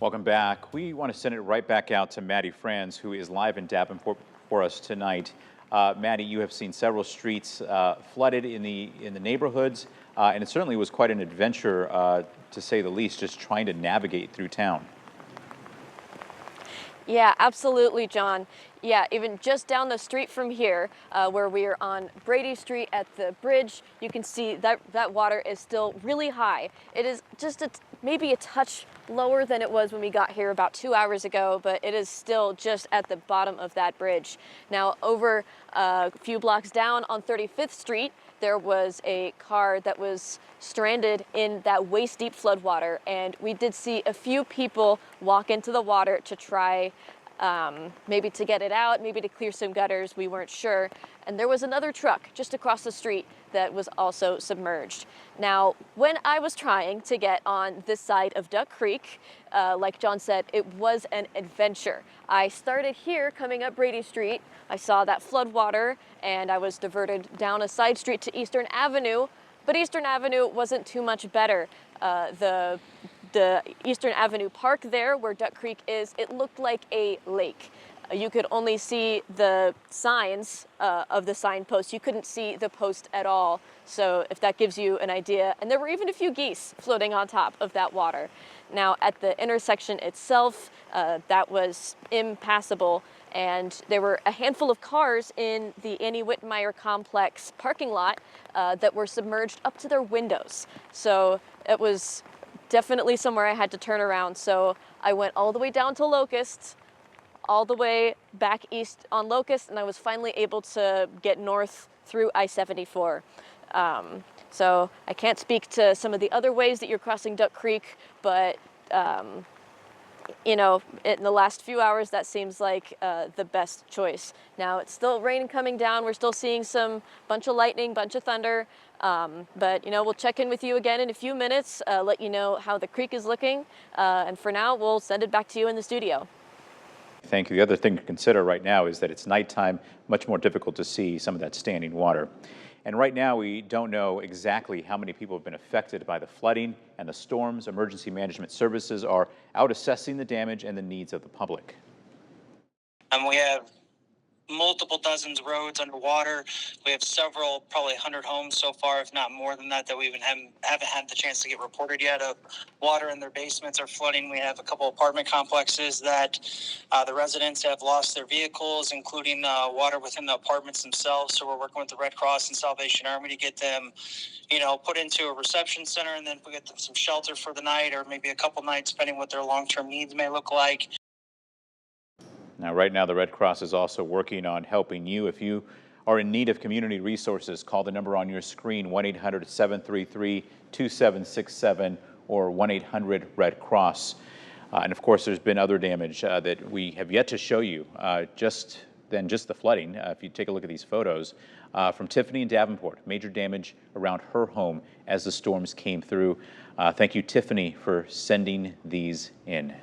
Welcome back. We want to send it right back out to Maddie Franz, who is live in Davenport for us tonight. Maddie, you have seen several streets flooded in the neighborhoods, and it certainly was quite an adventure, to say the least, just trying to navigate through town. Yeah, absolutely, John. Yeah, even just down the street from here, where we are on Brady Street at the bridge, you can see that water is still really high. It is just maybe a touch lower than it was when we got here about 2 hours ago, but it is still just at the bottom of that bridge. Now, over a few blocks down on 35th Street, there was a car that was stranded in that waist-deep floodwater, and we did see a few people walk into the water to try maybe to get it out, maybe to clear some gutters, we weren't sure. And there was another truck just across the street that was also submerged. Now, when I was trying to get on this side of Duck Creek, like John said, it was an adventure. I started here coming up Brady Street. I saw that flood water and I was diverted down a side street to Eastern Avenue, but Eastern Avenue wasn't too much better. The Eastern Avenue Park there, where Duck Creek is, it looked like a lake. You could only see the signs of the signposts. You couldn't see the post at all. So if that gives you an idea. And there were even a few geese floating on top of that water. Now at the intersection itself, that was impassable. And there were a handful of cars in the Annie Whitmire complex parking lot that were submerged up to their windows. So it was definitely somewhere I had to turn around. So I went all the way down to Locust, all the way back east on Locust, and I was finally able to get north through I-74. So I can't speak to some of the other ways that you're crossing Duck Creek, but you know, in the last few hours, that seems like the best choice. Now, it's still rain coming down. We're still seeing some bunch of lightning, bunch of thunder. But, you know, we'll check in with you again in a few minutes, let you know how the creek is looking. And for now, we'll send it back to you in the studio. Thank you. The other thing to consider right now is that it's nighttime, much more difficult to see some of that standing water. And right now, we don't know exactly how many people have been affected by the flooding and the storms. Emergency management services are out assessing the damage and the needs of the public. We have multiple dozens of roads underwater. We have several, probably 100 homes so far, if not more than that, that we even haven't had the chance to get reported yet of water in their basements or flooding. We have a couple apartment complexes that the residents have lost their vehicles, including water within the apartments themselves. So we're working with the Red Cross and Salvation Army to get them, you know, put into a reception center, and then we get them some shelter for the night or maybe a couple nights, depending what their long-term needs may look like. Now, right now, the Red Cross is also working on helping you. If you are in need of community resources, call the number on your screen, 1-800-733-2767 or 1-800-RED-CROSS. And of course, there's been other damage that we have yet to show you, just the flooding. If you take a look at these photos from Tiffany in Davenport, major damage around her home as the storms came through. Thank you, Tiffany, for sending these in.